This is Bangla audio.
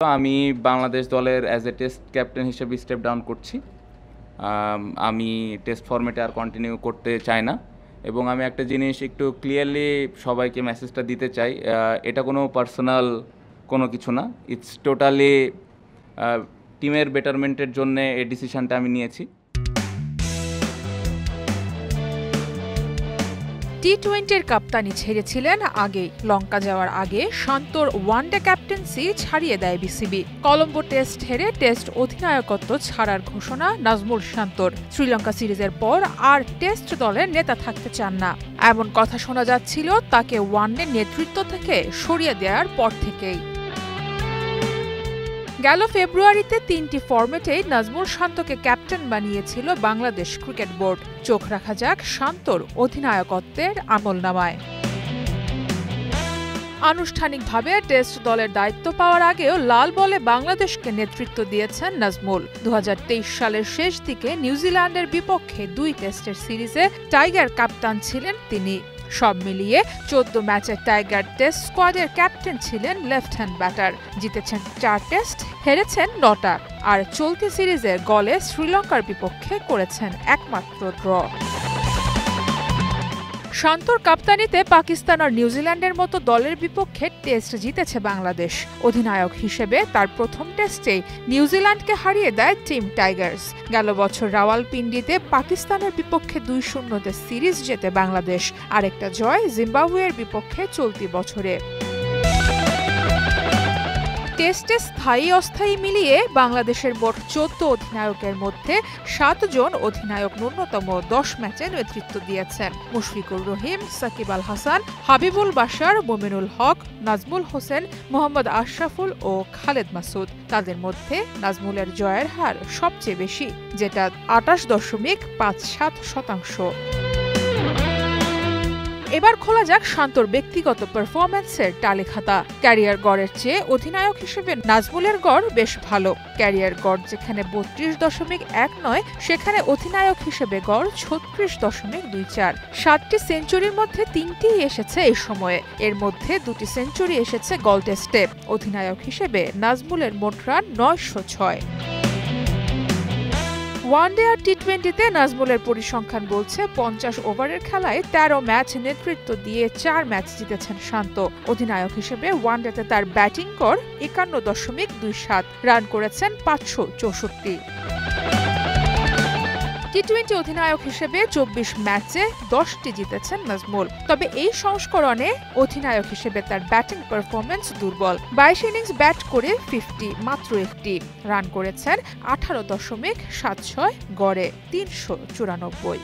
আমি বাংলাদেশ দলের অ্যাজ এ টেস্ট ক্যাপ্টেন হিসেবে স্টেপ ডাউন করছি। আমি টেস্ট ফরম্যাটে আর কন্টিনিউ করতে চাই না এবং আমি একটা জিনিস একটু ক্লিয়ারলি সবাইকে মেসেজটা দিতে চাই, এটা কোনো পার্সোনাল কোনো কিছু না, ইটস টোটালি টিমের বেটারমেন্টের জন্য এই ডিসিশনটা আমি নিয়েছি। টি-20-র কাপ্তানি ছেড়েছিলেন আগেই। লঙ্কা যাওয়ার আগে শান্তর ওয়ানডে ক্যাপ্টেন্সি ছাড়িয়ে দেয় বিসিবি। কলম্বো টেস্ট হেরে টেস্ট অধিনায়কত্ব ছাড়ার ঘোষণা নাজমুল শান্তর। শ্রীলঙ্কা সিরিজের পর আর টেস্ট দলের নেতা থাকতে চান না, এমন কথা শোনা যাচ্ছিল তাকে ওয়ানডে নেতৃত্ব থেকে সরিয়ে দেওয়ার পর থেকেই। গেল ফেব্রুয়ারিতে 3টি ফরম্যাটেই নাজমুল শান্তকে ক্যাপ্টেন বানিয়েছিল বাংলাদেশ ক্রিকেট বোর্ড। চোখ রাখা যাক শান্তর অধিনায়কত্বের আমলনামায়। আনুষ্ঠানিকভাবে টেস্ট দলের দায়িত্ব পাওয়ার আগেও লাল বলে বাংলাদেশকে নেতৃত্ব দিয়েছেন নাজমুল। 2023 সালের শেষ দিকে নিউজিল্যান্ডের বিপক্ষে 2 টেস্টের সিরিজে টাইগার কাপ্তান ছিলেন তিনি। সব মিলিয়ে 14 ম্যাচের টাইগার টেস্ট স্কোয়াডের ক্যাপ্টেন ছিলেন লেফট হ্যান্ড ব্যাটার। জিতেছেন 4 টেস্ট, হেরেছেন 9টা, আর চলতি সিরিজে গলে শ্রীলঙ্কার বিপক্ষে করেছেন একমাত্র ড্র। শান্তর কাপ্তানিতে পাকিস্তান আর নিউজিল্যান্ডের মতো দলের বিপক্ষে টেস্ট জিতেছে বাংলাদেশ। অধিনায়ক হিসেবে তার প্রথম টেস্টেই নিউজিল্যান্ডকে হারিয়ে দেয় টিম টাইগার্স। গেল বছর রাওয়ালপিন্ডিতে পাকিস্তানের বিপক্ষে 2-0 সিরিজ জেতে বাংলাদেশ। আরেকটা জয় জিম্বাবুয়ের বিপক্ষে চলতি বছরে। টেস্টে স্থায়ী অস্থায়ী মিলিয়ে বাংলাদেশের মোট 14 অধিনায়কের মধ্যে 7 জন অধিনায়ক ন্যূনতম 10 ম্যাচে নেতৃত্ব দিয়েছেন। মুশফিকুর রহিম, সাকিব আল হাসান, হাবিবুল বাশার, মোমিনুল হক, নাজমুল হোসেন, মোহাম্মদ আশরাফুল ও খালেদ মাসুদ। তাদের মধ্যে নাজমুলের জয়ের হার সবচেয়ে বেশি, যেটা 28.57%। এবার খোলা যাক শান্তর ব্যক্তিগত পারফরম্যান্সের তালিকাটা। ক্যারিয়ার গড়ের চেয়ে অধিনায়ক হিসেবে নাজমুলের গড় বেশ ভালো। ক্যারিয়ার গড় যেখানে 32.19, সেখানে অধিনায়ক হিসেবে গড় 36.24। 7টি সেঞ্চুরির মধ্যে 3টিই এসেছে এই সময়ে। এর মধ্যে 2টি সেঞ্চুরি এসেছে গল টেস্টে। অধিনায়ক হিসেবে নাজমুলের মোট রান 906। ওয়ানডে আর টি-20-তে নাজমুলের পরিসংখ্যান বলছে 50 ওভারের খেলায় 13 ম্যাচ নেতৃত্ব দিয়ে 4 ম্যাচ জিতেছেন শান্ত। অধিনায়ক হিসেবে ওয়ানডেতে তার ব্যাটিং গড় 51.27, রান করেছেন 564। টি-20 অধিনায়ক হিসেবে 24 ম্যাচে 10টি জিতেছেন নাজমুল। তবে এই সংস্করণে অধিনায়ক হিসেবে তার ব্যাটিং পারফরম্যান্স দুর্বল। 22 ইনিংস ব্যাট করে 50, মাত্র একটি। রান করেছেন 18.76, গড়ে 394।